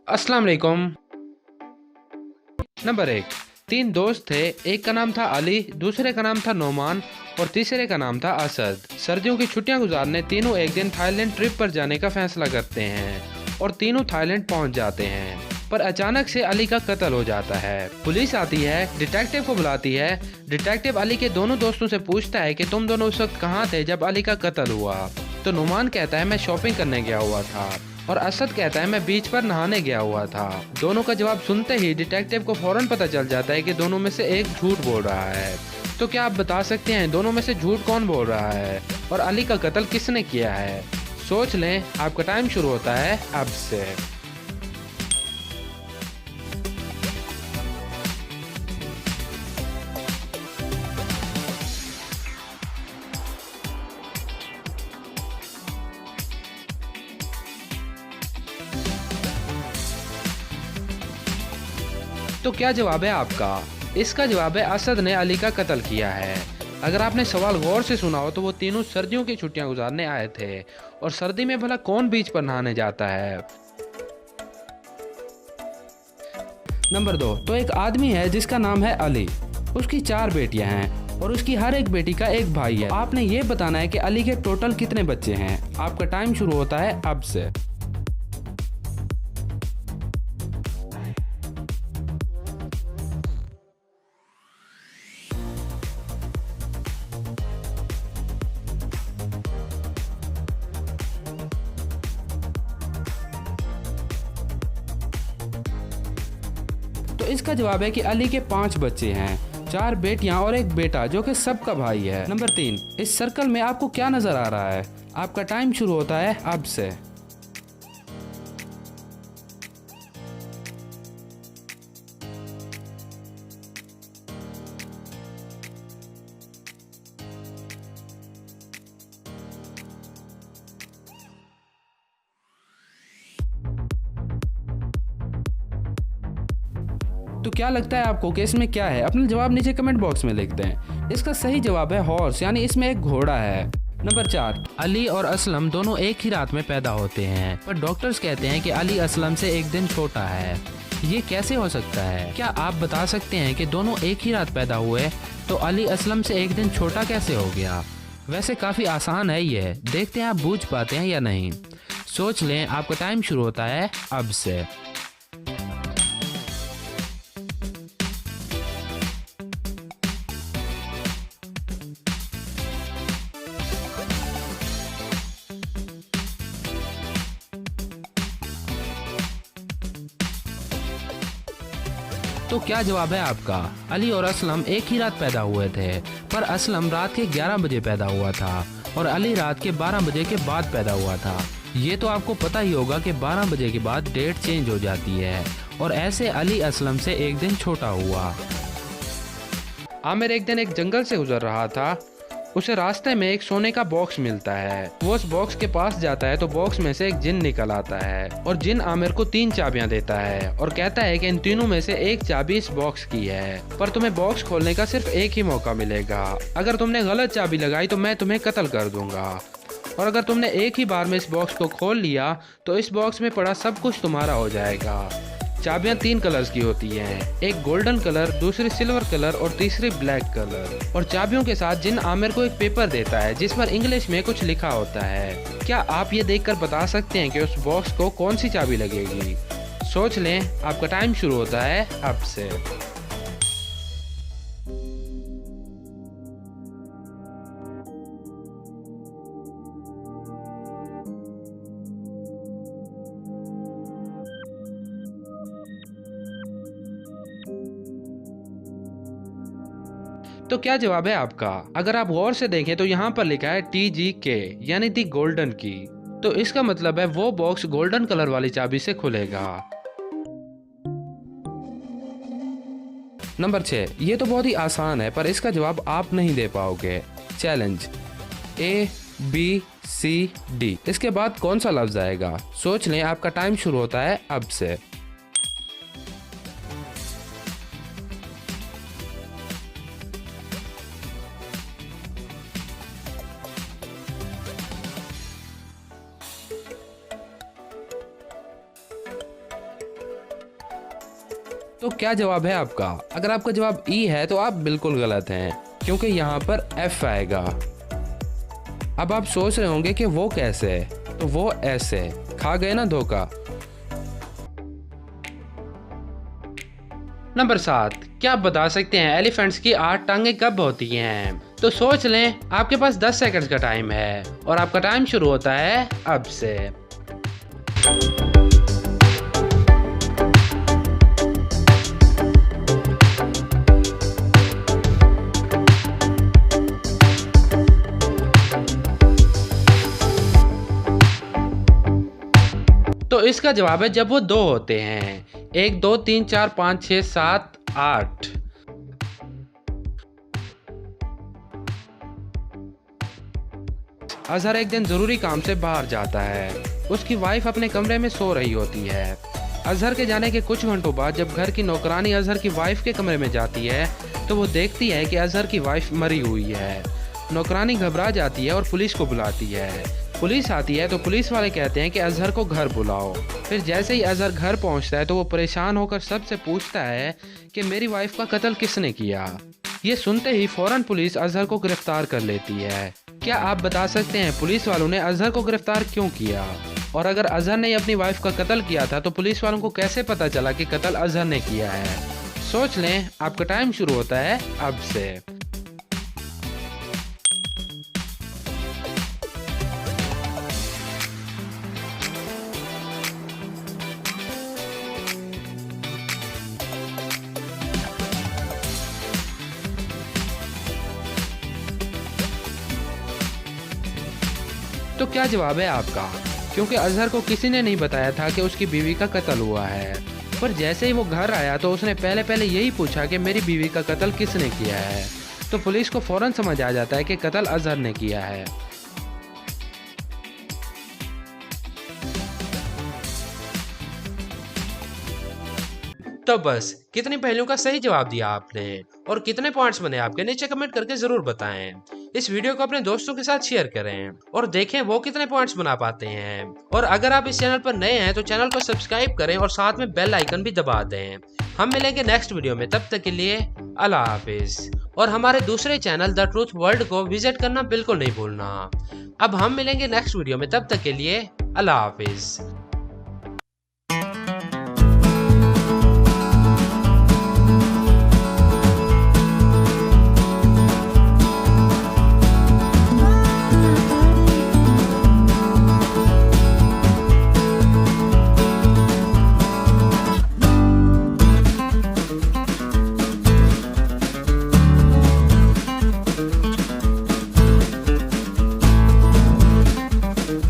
अस्सलाम वालेकुम। नंबर एक। तीन दोस्त थे, एक का नाम था अली, दूसरे का नाम था नोमान और तीसरे का नाम था असद। सर्दियों की छुट्टियां गुजारने तीनों एक दिन थाईलैंड ट्रिप पर जाने का फैसला करते हैं और तीनों थाईलैंड पहुंच जाते हैं। पर अचानक से अली का कत्ल हो जाता है। पुलिस आती है, डिटेक्टिव को बुलाती है। डिटेक्टिव अली के दोनों दोस्तों से पूछता है कि तुम दोनों उस वक्त कहाँ थे जब अली का कत्ल हुआ। तो नुमान कहता है मैं शॉपिंग करने गया हुआ था और असद कहता है मैं बीच पर नहाने गया हुआ था। दोनों का जवाब सुनते ही डिटेक्टिव को फौरन पता चल जाता है कि दोनों में से एक झूठ बोल रहा है। तो क्या आप बता सकते हैं दोनों में से झूठ कौन बोल रहा है और अली का कत्ल किसने किया है? सोच लें, आपका टाइम शुरू होता है अब से। तो क्या जवाब है आपका? इसका जवाब है असद ने अली का कत्ल किया है। अगर आपने सवाल गौर से सुना हो तो वो तीनों सर्दियों की छुट्टियां गुजारने आए थे और सर्दी में भला कौन बीच पर नहाने जाता है? नंबर दो। तो एक आदमी है जिसका नाम है अली। उसकी 4 बेटियां हैं और उसकी हर एक बेटी का एक भाई है। आपने ये बताना है कि अली के टोटल कितने बच्चे हैं। आपका टाइम शुरू होता है अब से। तो इसका जवाब है कि अली के 5 बच्चे हैं, 4 बेटियां और एक बेटा जो कि सबका भाई है। नंबर 3। इस सर्कल में आपको क्या नजर आ रहा है? आपका टाइम शुरू होता है अब से। तो क्या लगता है आपको कि इसमें क्या है? अपना जवाब नीचे कमेंट बॉक्स में लिख दें। इसका सही जवाब है हॉर्स, यानी इसमें एक घोड़ा है। नंबर 4। अली और असलम दोनों एक ही रात में पैदा होते हैं, पर डॉक्टर्स कहते हैं कि अली असलम से एक दिन छोटा है। ये कैसे हो सकता है? क्या आप बता सकते हैं कि दोनों एक ही रात पैदा हुए तो अली असलम से एक दिन छोटा कैसे हो गया? वैसे काफ़ी आसान है ये, देखते हैं आप बूझ पाते हैं या नहीं। सोच लें, आपका टाइम शुरू होता है अब से। तो क्या जवाब है आपका? अली और असलम एक ही रात पैदा हुए थे, पर असलम रात के 11 बजे पैदा हुआ था और अली रात के 12 बजे के बाद पैदा हुआ था। ये तो आपको पता ही होगा कि 12 बजे के बाद डेट चेंज हो जाती है और ऐसे अली असलम से एक दिन छोटा हुआ। आमिर एक दिन एक जंगल से गुजर रहा था। उसे रास्ते में एक सोने का बॉक्स मिलता है। वो उस बॉक्स के पास जाता है तो बॉक्स में से एक जिन निकल आता है और जिन आमिर को 3 चाबियां देता है और कहता है कि इन तीनों में से एक चाबी इस बॉक्स की है, पर तुम्हें बॉक्स खोलने का सिर्फ एक ही मौका मिलेगा। अगर तुमने गलत चाबी लगाई तो मैं तुम्हें कत्ल कर दूंगा, और अगर तुमने एक ही बार में इस बॉक्स को खोल लिया तो इस बॉक्स में पड़ा सब कुछ तुम्हारा हो जाएगा। चाबियां 3 कलर्स की होती हैं, एक गोल्डन कलर, दूसरी सिल्वर कलर और तीसरी ब्लैक कलर। और चाबियों के साथ जिन आमिर को एक पेपर देता है जिस पर इंग्लिश में कुछ लिखा होता है। क्या आप ये देखकर बता सकते हैं कि उस बॉक्स को कौन सी चाबी लगेगी? सोच लें, आपका टाइम शुरू होता है अब से। तो क्या जवाब है आपका? अगर आप गौर से देखें तो यहाँ पर लिखा है TGK, यानी दी गोल्डन की। तो इसका मतलब है वो बॉक्स गोल्डन कलर वाली चाबी से खुलेगा। नंबर 6। ये तो बहुत ही आसान है, पर इसका जवाब आप नहीं दे पाओगे। चैलेंज ABCD, इसके बाद कौन सा लफ्ज आएगा? सोच लें, आपका टाइम शुरू होता है अब से। तो क्या जवाब है आपका? अगर आपका जवाब ई है तो आप बिल्कुल गलत हैं, क्योंकि यहाँ पर एफ आएगा। अब आप सोच रहे होंगे कि वो कैसे, तो वो ऐसे। खा गए ना धोखा। नंबर 7, क्या आप बता सकते हैं एलिफेंट्स की 8 टांगे कब होती हैं? तो सोच लें, आपके पास 10 सेकंड्स का टाइम है और आपका टाइम शुरू होता है अब से। तो इसका जवाब है जब वो 2 होते हैं। 1 2 3 4 5 6 7 8। अजहर एक दिन जरूरी काम से बाहर जाता है। उसकी वाइफ अपने कमरे में सो रही होती है। अजहर के जाने के कुछ घंटों बाद जब घर की नौकरानी अजहर की वाइफ के कमरे में जाती है तो वो देखती है कि अजहर की वाइफ मरी हुई है। नौकरानी घबरा जाती है और पुलिस को बुलाती है। पुलिस आती है तो पुलिस वाले कहते हैं कि अजहर को घर बुलाओ। फिर जैसे ही अजहर घर पहुंचता है तो वो परेशान होकर सबसे पूछता है कि मेरी वाइफ का कत्ल किसने किया। ये सुनते ही फौरन पुलिस अजहर को गिरफ्तार कर लेती है। क्या आप बता सकते हैं पुलिस वालों ने अजहर को गिरफ्तार क्यों किया? और अगर अजहर ने अपनी वाइफ का कत्ल किया था तो पुलिस वालों को कैसे पता चला कि कत्ल अजहर ने किया है? सोच लें, आपका टाइम शुरू होता है अब से। तो क्या जवाब है आपका? क्योंकि अजहर को किसी ने नहीं बताया था कि उसकी बीवी का कत्ल हुआ है। पर जैसे ही वो घर आया तो उसने पहले यही पूछा कि मेरी बीवी का कत्ल किसने किया है। तो पुलिस को फौरन समझ आ जाता है कि कत्ल अजहर ने किया है। तो बस कितनी पहेलियों का सही जवाब दिया आपने और कितने पॉइंट्स बने आपके, नीचे कमेंट करके जरूर बताएं। इस वीडियो को अपने दोस्तों के साथ शेयर करें और देखें वो कितने पॉइंट्स बना पाते हैं। और अगर आप इस चैनल पर नए हैं तो चैनल को सब्सक्राइब करें और साथ में बेल आइकन भी दबा दें। हम मिलेंगे नेक्स्ट वीडियो में, तब तक के लिए अल्लाह हाफिज। और हमारे दूसरे चैनल द ट्रूथ वर्ल्ड को विजिट करना बिल्कुल नहीं भूलना। अब हम मिलेंगे नेक्स्ट वीडियो में, तब तक के लिए अल्लाह हाफिज।